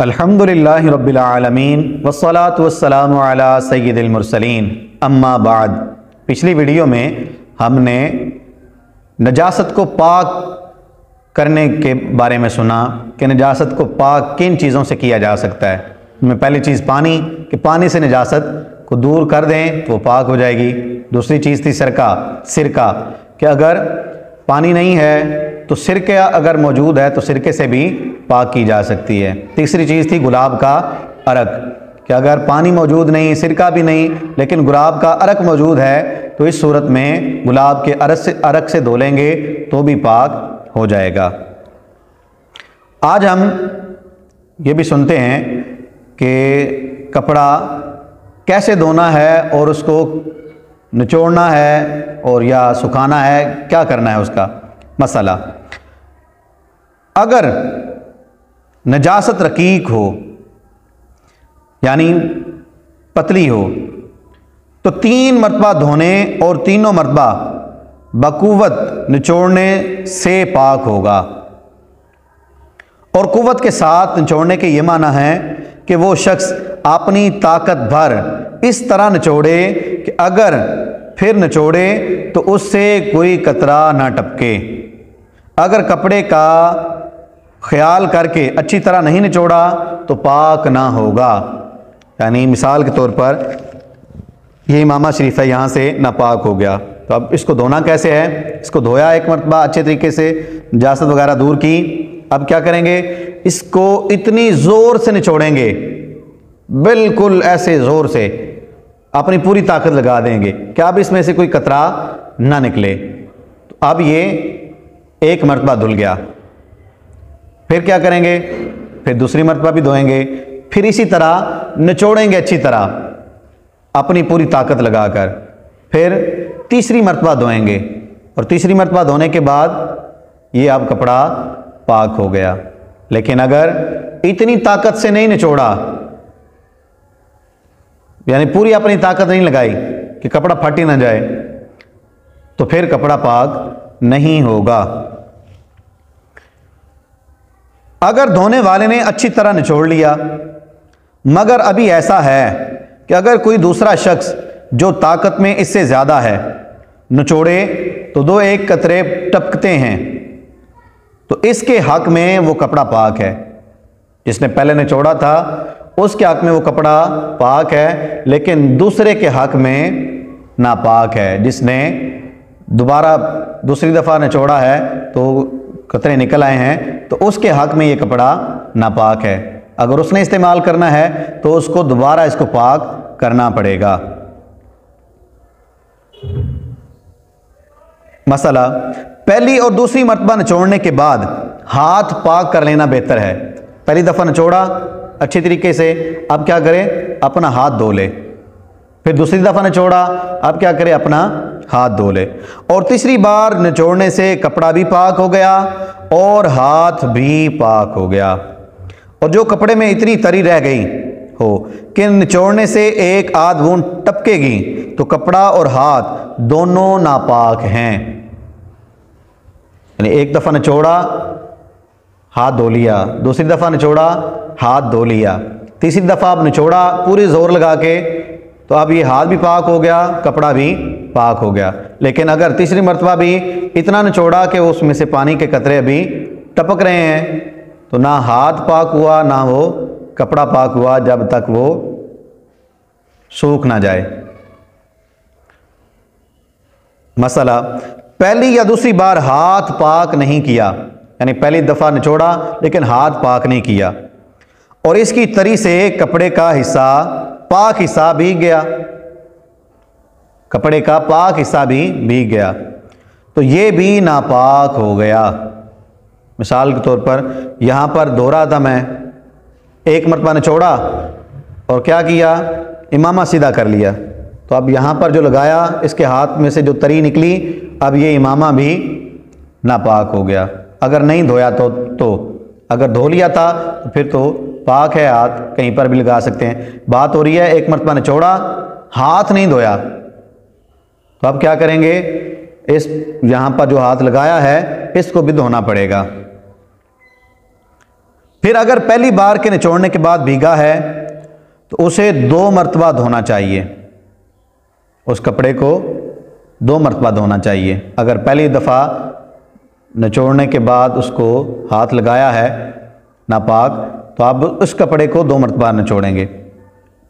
अल्हम्दुलिल्लाहि रब्बिल आलमीन वस्सलातु वस्सलामु अला सय्यिदिल मुरसलीन अम्मा बाद। पिछली वीडियो में हमने नजासत को पाक करने के बारे में सुना कि नजासत को पाक किन चीज़ों से किया जा सकता है। उनमें पहली चीज़ पानी, कि पानी से नजासत को दूर कर दें तो वो पाक हो जाएगी। दूसरी चीज़ थी सिरका, कि अगर पानी नहीं है तो सिरका अगर मौजूद है तो सिरके से भी पाक की जा सकती है। तीसरी चीज़ थी गुलाब का अरक, कि अगर पानी मौजूद नहीं, सिरका भी नहीं, लेकिन गुलाब का अरक मौजूद है तो इस सूरत में गुलाब के अरक से धो लेंगे तो भी पाक हो जाएगा। आज हम ये भी सुनते हैं कि कपड़ा कैसे धोना है और उसको निचोड़ना है और या सुखाना है, क्या करना है उसका मसला। अगर नजासत रकीक हो यानी पतली हो तो 3 मरतबा धोने और तीनों मरतबा बकुवत निचोड़ने से पाक होगा। और कुव्वत के साथ निचोड़ने के ये माना है कि वो शख्स अपनी ताकत भर इस तरह निचोड़े कि अगर फिर निचोड़े तो उससे कोई कतरा ना टपके। अगर कपड़े का ख्याल करके अच्छी तरह नहीं निचोड़ा तो पाक ना होगा। यानी मिसाल के तौर पर ये इमामा शरीफ है, यहाँ से नापाक हो गया तो अब इसको धोना कैसे है। इसको धोया एक मरतबा अच्छे तरीके से, नजासत वगैरह दूर की। अब क्या करेंगे, इसको इतनी ज़ोर से निचोड़ेंगे, बिल्कुल ऐसे ज़ोर से अपनी पूरी ताकत लगा देंगे कि अब इसमें से कोई कतरा ना निकले। तो अब ये एक मरतबा धुल गया। फिर क्या करेंगे, फिर दूसरी मरतबा भी धोएंगे, फिर इसी तरह निचोड़ेंगे अच्छी तरह अपनी पूरी ताकत लगाकर। फिर तीसरी मरतबा धोएंगे और तीसरी मरतबा धोने के बाद ये अब कपड़ा पाक हो गया। लेकिन अगर इतनी ताकत से नहीं निचोड़ा, यानी पूरी अपनी ताकत नहीं लगाई कि कपड़ा फट ही ना जाए, तो फिर कपड़ा पाक नहीं होगा। अगर धोने वाले ने अच्छी तरह निचोड़ लिया, मगर अभी ऐसा है कि अगर कोई दूसरा शख्स जो ताकत में इससे ज़्यादा है निचोड़े तो 2-1 कतरे टपकते हैं, तो इसके हक में वो कपड़ा पाक है। जिसने पहले निचोड़ा था उसके हक में वो कपड़ा पाक है, लेकिन दूसरे के हक में नापाक है। जिसने दोबारा दूसरी दफ़ा निचोड़ा है तो कतरे निकल आए हैं तो उसके हक में ये कपड़ा नापाक है। अगर उसने इस्तेमाल करना है तो उसको दोबारा इसको पाक करना पड़ेगा। मसला, पहली और दूसरी मरतबा निचोड़ने के बाद हाथ पाक कर लेना बेहतर है। पहली दफ़ा निचोड़ा अच्छी तरीके से, अब क्या करें, अपना हाथ धो ले। फिर दूसरी दफ़ा निचोड़ा, अब क्या करें, अपना हाथ धो ले। और तीसरी बार निचोड़ने से कपड़ा भी पाक हो गया और हाथ भी पाक हो गया। और जो कपड़े में इतनी तरी रह गई हो कि निचोड़ने से एक आध बूंद टपकेगी तो कपड़ा और हाथ दोनों नापाक हैं। यानी एक दफ़ा निचोड़ा, हाथ धो लिया, दूसरी दफ़ा निचोड़ा, हाथ धो लिया, तीसरी दफ़ा अब निचोड़ा पूरी ज़ोर लगा के, तो अब ये हाथ भी पाक हो गया, कपड़ा भी पाक हो गया। लेकिन अगर तीसरी मरतबा भी इतना निचोड़ा कि उसमें से पानी के कतरे अभी टपक रहे हैं तो ना हाथ पाक हुआ ना वो कपड़ा पाक हुआ, जब तक वो सूख ना जाए। मसला, पहली या दूसरी बार हाथ पाक नहीं किया, यानी पहली दफ़ा निचोड़ा लेकिन हाथ पाक नहीं किया और इसकी तरी से कपड़े का हिस्सा, पाक हिस्सा भीग गया, कपड़े का पाक हिस्सा भी भीग गया, तो ये भी नापाक हो गया। मिसाल के तौर पर यहाँ पर धो रहा था मैं, एक मरतबा निचोड़ा और क्या किया, इमामा सीधा कर लिया, तो अब यहाँ पर जो लगाया इसके हाथ में से जो तरी निकली, अब ये इमामा भी नापाक हो गया। अगर नहीं धोया तो अगर धो लिया था तो फिर तो पाक है, हाथ कहीं पर भी लगा सकते हैं। बात हो रही है एक मरतबा निचोड़ा, हाथ नहीं धोया, तो अब क्या करेंगे, इस यहाँ पर जो हाथ लगाया है इसको भी धोना पड़ेगा। फिर अगर पहली बार के निचोड़ने के बाद भीगा है तो उसे 2 मरतबा धोना चाहिए, उस कपड़े को 2 मरतबा धोना चाहिए। अगर पहली दफ़ा निचोड़ने के बाद उसको हाथ लगाया है नापाक, तो आप उस कपड़े को 2 मरतबा निचोड़ेंगे,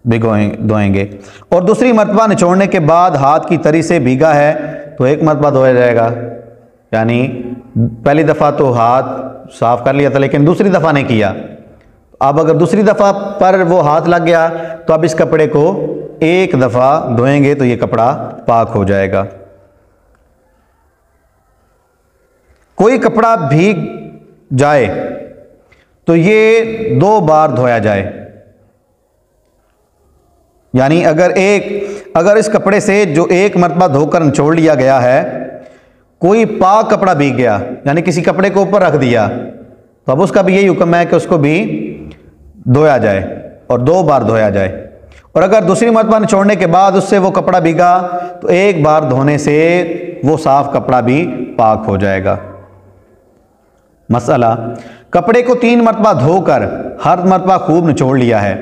धोएंगे। और दूसरी मरतबा निचोड़ने के बाद हाथ की तरी से भीगा है तो 1 मरतबा धोया जाएगा। यानी पहली दफ़ा तो हाथ साफ़ कर लिया था लेकिन दूसरी दफ़ा नहीं किया। अब अगर दूसरी दफ़ा पर वो हाथ लग गया तो अब इस कपड़े को 1 दफ़ा धोएंगे तो ये कपड़ा पाक हो जाएगा। कोई कपड़ा भीग जाए तो ये 2 बार धोया जाए। यानी अगर इस कपड़े से जो 1 मरतबा धोकर निचोड़ लिया गया है, कोई पाक कपड़ा भीग गया यानी किसी कपड़े को ऊपर रख दिया, तो अब उसका भी यही हुक्म है कि उसको भी धोया जाए और 2 बार धोया जाए। और अगर दूसरी मरतबा निचोड़ने के बाद उससे वो कपड़ा भीगा तो 1 बार धोने से वो साफ कपड़ा भी पाक हो जाएगा। मसला, कपड़े को 3 मरतबा धोकर हर मरतबा खूब निचोड़ लिया है,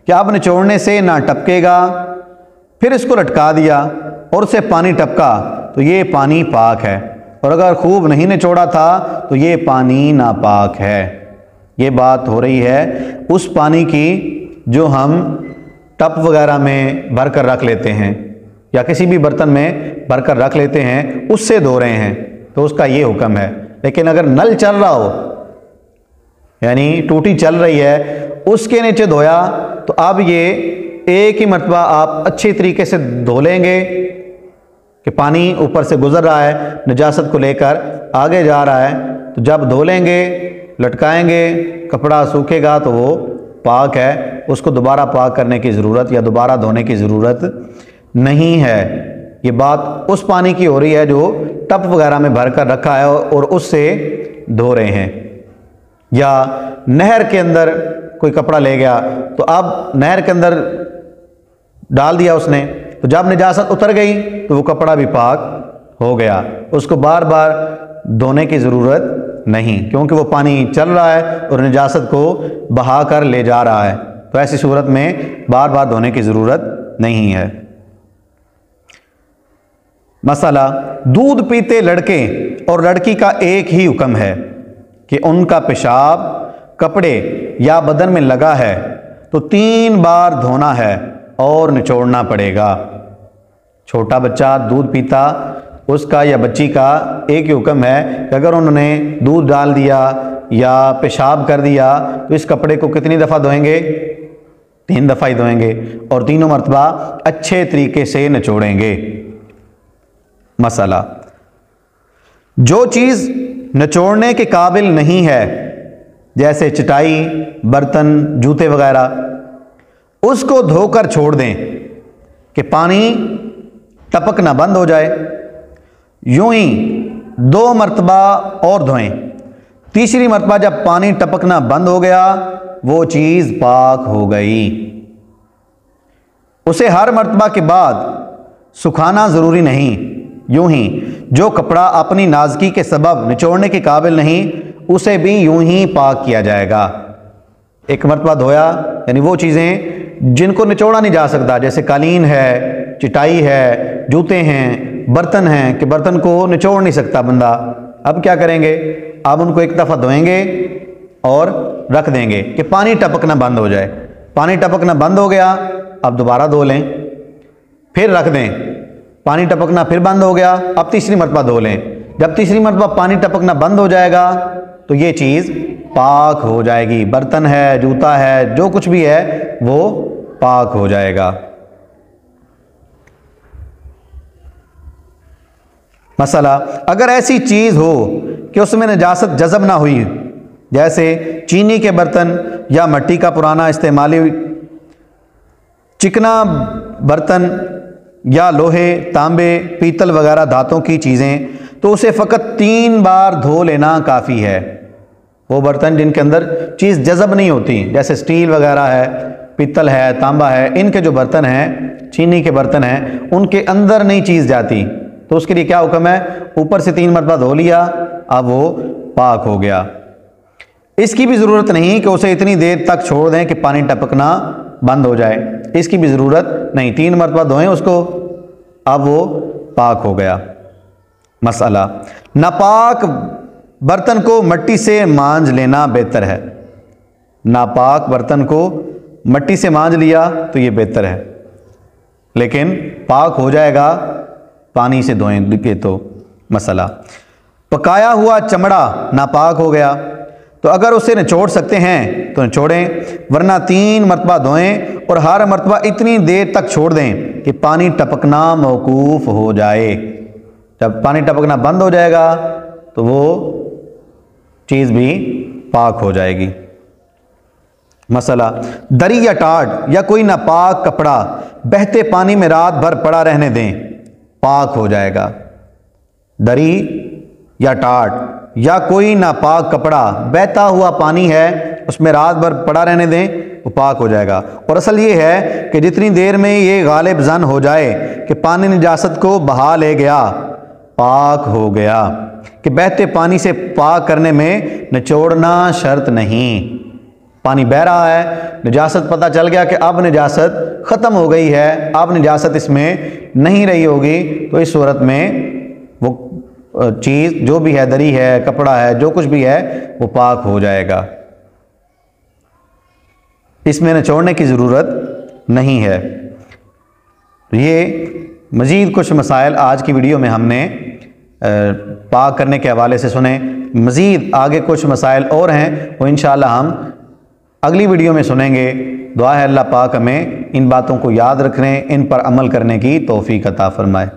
क्या अब निचोड़ने से ना टपकेगा? फिर इसको लटका दिया और उससे पानी टपका तो ये पानी पाक है, और अगर खूब नहीं निचोड़ा था तो ये पानी नापाक है। ये बात हो रही है उस पानी की जो हम टप वगैरह में भर कर रख लेते हैं या किसी भी बर्तन में भर कर रख लेते हैं, उससे धो रहे हैं तो उसका ये हुक्म है। लेकिन अगर नल चल रहा हो यानी टूटी चल रही है, उसके नीचे धोया तो अब ये एक ही मरतबा आप अच्छी तरीके से धो लेंगे कि पानी ऊपर से गुजर रहा है, निजासत को लेकर आगे जा रहा है, तो जब धो लेंगे, लटकाएंगे, कपड़ा सूखेगा तो वो पाक है, उसको दोबारा पाक करने की ज़रूरत या दोबारा धोने की ज़रूरत नहीं है। ये बात उस पानी की हो रही है जो टप वगैरह में भर कर रखा है और उससे धो रहे हैं। या नहर के अंदर कोई कपड़ा ले गया तो अब नहर के अंदर डाल दिया उसने, तो जब निजासत उतर गई तो वो कपड़ा भी पाक हो गया, उसको बार बार धोने की ज़रूरत नहीं, क्योंकि वो पानी चल रहा है और निजासत को बहा कर ले जा रहा है। तो ऐसी सूरत में बार बार धोने की ज़रूरत नहीं है। मसला, दूध पीते लड़के और लड़की का एक ही हुक्म है कि उनका पेशाब कपड़े या बदन में लगा है तो 3 बार धोना है और निचोड़ना पड़ेगा। छोटा बच्चा दूध पीता, उसका या बच्ची का एक ही हुक्म है कि अगर उन्होंने दूध डाल दिया या पेशाब कर दिया तो इस कपड़े को कितनी दफ़ा धोएंगे? 3 दफ़ा ही धोएंगे और तीनों मरतबा अच्छे तरीके से निचोड़ेंगे। मसला, जो चीज़ निचोड़ने के काबिल नहीं है जैसे चटाई, बर्तन, जूते वगैरह, उसको धोकर छोड़ दें कि पानी टपकना बंद हो जाए। यूं ही 2 मरतबा और धोएं। तीसरी मरतबा जब पानी टपकना बंद हो गया वो चीज़ पाक हो गई। उसे हर मरतबा के बाद सुखाना ज़रूरी नहीं। यूं ही जो कपड़ा अपनी नाज़गी के सबब निचोड़ने के काबिल नहीं, उसे भी यूं ही पाक किया जाएगा। एक मरतबा धोया यानी वो चीज़ें जिनको निचोड़ा नहीं जा सकता, जैसे कालीन है, चटाई है, जूते हैं, बर्तन हैं, कि बर्तन को निचोड़ नहीं सकता बंदा, अब क्या करेंगे? अब उनको एक दफ़ा धोएंगे और रख देंगे कि पानी टपकना बंद हो जाए। पानी टपकना बंद हो गया, अब दोबारा धो लें, फिर रख दें, पानी टपकना फिर बंद हो गया, अब तीसरी मरतबा धो लें। जब तीसरी मरतबा पानी टपकना बंद हो जाएगा तो ये चीज़ पाक हो जाएगी। बर्तन है, जूता है, जो कुछ भी है वो पाक हो जाएगा। मसला, अगर ऐसी चीज़ हो कि उसमें नजासत जज़ब ना हुई, जैसे चीनी के बर्तन या मिट्टी का पुराना इस्तेमाली चिकना बर्तन या लोहे, तांबे, पीतल वगैरह धातों की चीज़ें, तो उसे फ़कत 3 बार धो लेना काफ़ी है। वो बर्तन जिनके अंदर चीज़ जज़ब नहीं होती, जैसे स्टील वगैरह है, पीतल है, तांबा है, इनके जो बर्तन हैं, चीनी के बर्तन हैं, उनके अंदर नहीं चीज़ जाती, तो उसके लिए क्या हुक्म है? ऊपर से 3 मरतबा धो लिया, अब वो पाक हो गया। इसकी भी ज़रूरत नहीं कि उसे इतनी देर तक छोड़ दें कि पानी टपकना बंद हो जाए, इसकी भी ज़रूरत नहीं। 3 मरतबा धोएं उसको, अब वो पाक हो गया। मसला, नापाक बर्तन को मिट्टी से मांज लेना बेहतर है। नापाक बर्तन को मिट्टी से मांज लिया तो ये बेहतर है, लेकिन पाक हो जाएगा पानी से धोएंगे तो। मसला, पकाया हुआ चमड़ा नापाक हो गया तो अगर उसे निचोड़ सकते हैं तो निचोड़ें, वरना 3 मरतबा धोएं और हर मरतबा इतनी देर तक छोड़ दें कि पानी टपकना मौकूफ़ हो जाए। जब पानी टपकना बंद हो जाएगा तो वो चीज़ भी पाक हो जाएगी। मसला, दरी या टाट या कोई नापाक कपड़ा बहते पानी में रात भर पड़ा रहने दें, पाक हो जाएगा। दरी या टाट या कोई नापाक कपड़ा बहता हुआ पानी है उसमें रात भर पड़ा रहने दें, वो पाक हो जाएगा। और असल ये है कि जितनी देर में ये गालिब ज़न हो जाए कि पानी निजासत को बहा ले गया, पाक हो गया। कि बहते पानी से पाक करने में निचोड़ना शर्त नहीं। पानी बह रहा है, निजासत पता चल गया कि अब निजासत ख़त्म हो गई है, अब निजासत इसमें नहीं रही होगी, तो इस सूरत में वो चीज़ जो भी है, दरी है, कपड़ा है, जो कुछ भी है, वो पाक हो जाएगा। इसमें निचोड़ने की ज़रूरत नहीं है। ये मज़ीद कुछ मसाइल आज की वीडियो में हमने पाक करने के हवाले से सुने। मज़ीद आगे कुछ मसाइल और हैं, वो इंशाअल्लाह हम अगली वीडियो में सुनेंगे। दुआ है अल्लाह पाक हमें इन बातों को याद रखने, इन पर अमल करने की तौफीक अता फरमाए।